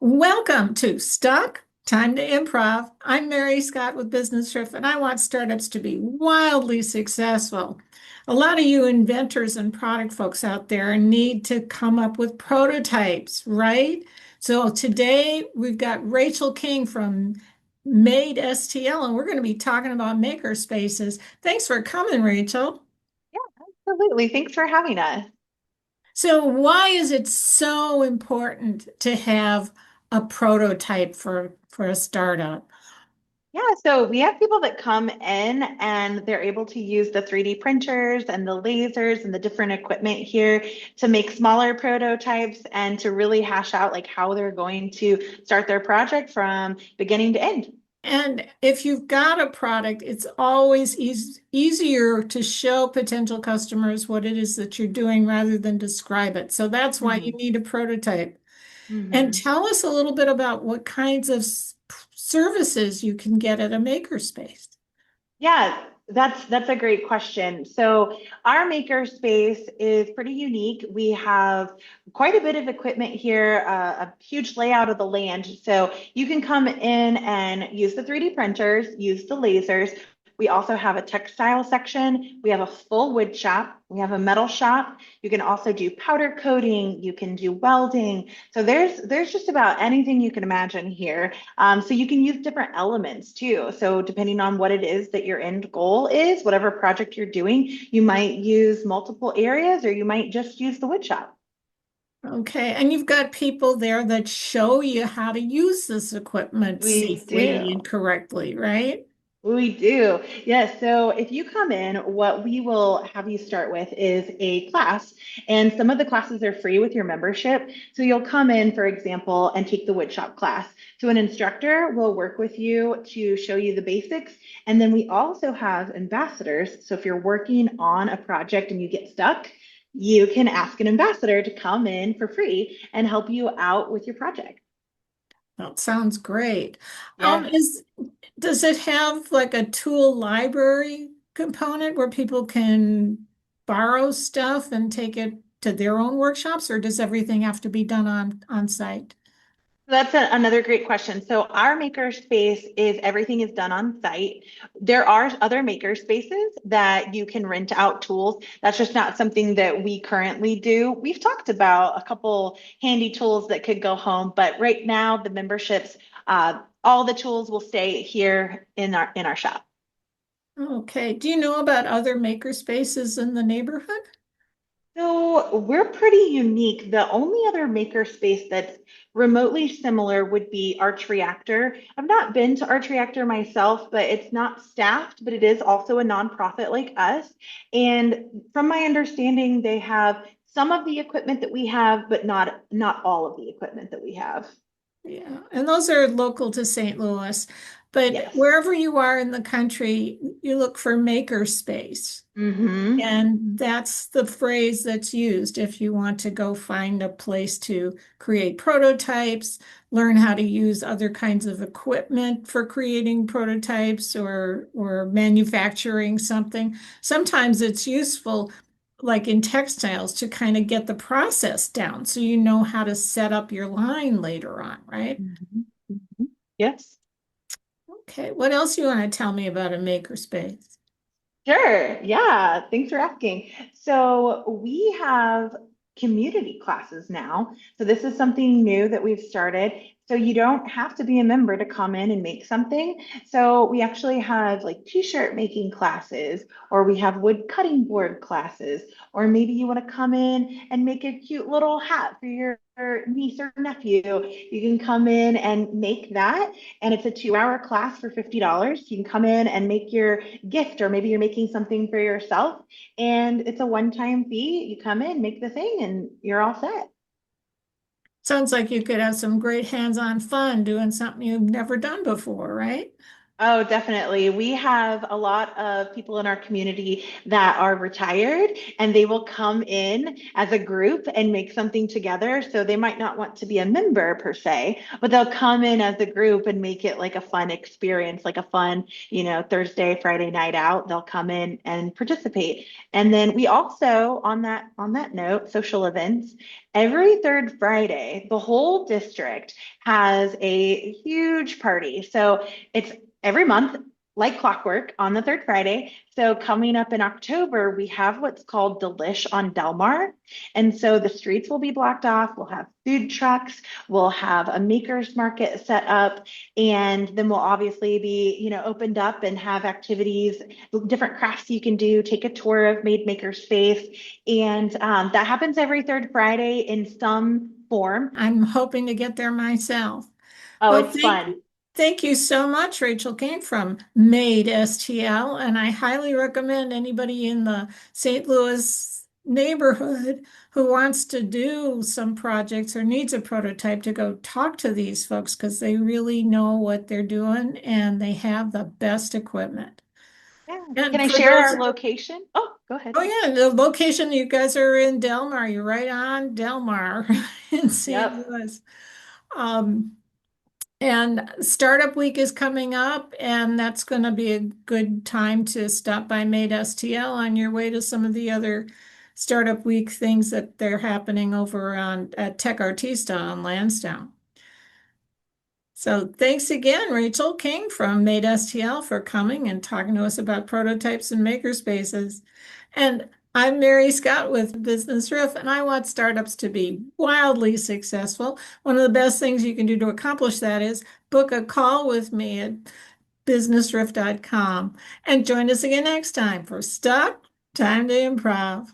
Welcome to Stuck Time to Improv. I'm Mary Scott with Business Riff, and I want startups to be wildly successful. A lot of you inventors and product folks out there need to come up with prototypes, right? So today we've got Rachel King from Made STL, and we're going to be talking about makerspaces. Thanks for coming, Rachel. Yeah, absolutely. Thanks for having us. So, why is it so important to have a prototype for a startup? Yeah, so we have people that come in and they're able to use the 3D printers and the lasers and the different equipment here to make smaller prototypes and to really hash out like how they're going to start their project from beginning to end. And if you've got a product, it's always easier to show potential customers what it is that you're doing rather than describe it. So that's why you Hmm. need a prototype. And Hmm. tell us a little bit about what kinds of services you can get at a makerspace. Yeah, that's a great question. So our makerspace is pretty unique. We have quite a bit of equipment here, a huge layout of the land. So you can come in and use the 3D printers, use the lasers. We also have a textile section. We have a full wood shop. We have a metal shop. You can also do powder coating. You can do welding. So there's just about anything you can imagine here. So you can use different elements too. So depending on what it is that your end goal is, whatever project you're doing, you might use multiple areas or you might just use the wood shop. Okay, and you've got people there that show you how to use this equipment We safely and do. correctly, right? We do. Yes. So if you come in, what we will have you start with is a class, and some of the classes are free with your membership. So you'll come in, for example, and take the woodshop class. So an instructor will work with you to show you the basics. And then we also have ambassadors. So if you're working on a project and you get stuck, you can ask an ambassador to come in for free and help you out with your project. That sounds great. Yes. Is does it have like a tool library component where people can borrow stuff and take it to their own workshops, or does everything have to be done on site? That's another great question. So our makerspace is everything is done on site. There are other makerspaces that you can rent out tools. That's just not something that we currently do. We've talked about a couple handy tools that could go home, but right now the memberships, all the tools will stay here in our shop. Okay. Do you know about other maker spaces in the neighborhood? So we're pretty unique. The only other makerspace that's remotely similar would be Arch Reactor. I've not been to Arch Reactor myself, but it's not staffed, but it is also a nonprofit like us. And from my understanding, they have some of the equipment that we have, but not all of the equipment that we have. Yeah, and those are local to St. Louis. But Yes. wherever you are in the country, you look for maker space. Mm-hmm. And that's the phrase that's used if you want to go find a place to create prototypes, learn how to use other kinds of equipment for creating prototypes or manufacturing something. Sometimes it's useful, like in textiles, to kind of get the process down so you know how to set up your line later on, right? Mm-hmm. Mm-hmm. Yes. Okay, what else you want to tell me about a makerspace? Sure. Yeah. Thanks for asking. So we have community classes now. So this is something new that we've started. So you don't have to be a member to come in and make something. So we actually have like t-shirt making classes, or we have wood cutting board classes, or maybe you want to come in and make a cute little hat for your niece or nephew. You can come in and make that. And it's a 2 hour class for $50. You can come in and make your gift, or maybe you're making something for yourself and it's a one-time fee. You come in, make the thing, and you're all set. Sounds like you could have some great hands-on fun doing something you've never done before, right? Oh, definitely. We have a lot of people in our community that are retired and they will come in as a group and make something together. So they might not want to be a member per se, but they'll come in as a group and make it like a fun experience, like a fun, Thursday, Friday night out. They'll come in and participate. And then we also, on that note, social events, every third Friday, the whole district has a huge party. So it's every month, like clockwork, on the third Friday. So coming up in October, we have what's called Delish on Delmar. And so the streets will be blocked off. We'll have food trucks. We'll have a maker's market set up. And then we'll obviously be, opened up and have activities, different crafts you can do, take a tour of Made Makerspace. And that happens every third Friday in some form. I'm hoping to get there myself. Oh, Well, it's fun. thank you so much, Rachel King from Made STL, and I highly recommend anybody in the St. Louis neighborhood who wants to do some projects or needs a prototype to go talk to these folks because they really know what they're doing and they have the best equipment. Yeah. Can And I for share those, our location? Oh, go ahead. oh yeah, the location you guys are in Delmar, you're right on Delmar in St. Yep. Louis. Um, And Startup Week is coming up, and that's going to be a good time to stop by Made STL on your way to some of the other Startup Week things that they're happening over on at Tech Artista on Lansdowne. So thanks again, Rachel King from Made STL for coming and talking to us about prototypes and makerspaces. And I'm Mary Scott with Business Riff, and I want startups to be wildly successful. One of the best things you can do to accomplish that is book a call with me at businessriff.com and join us again next time for Stuck, Time to Improv.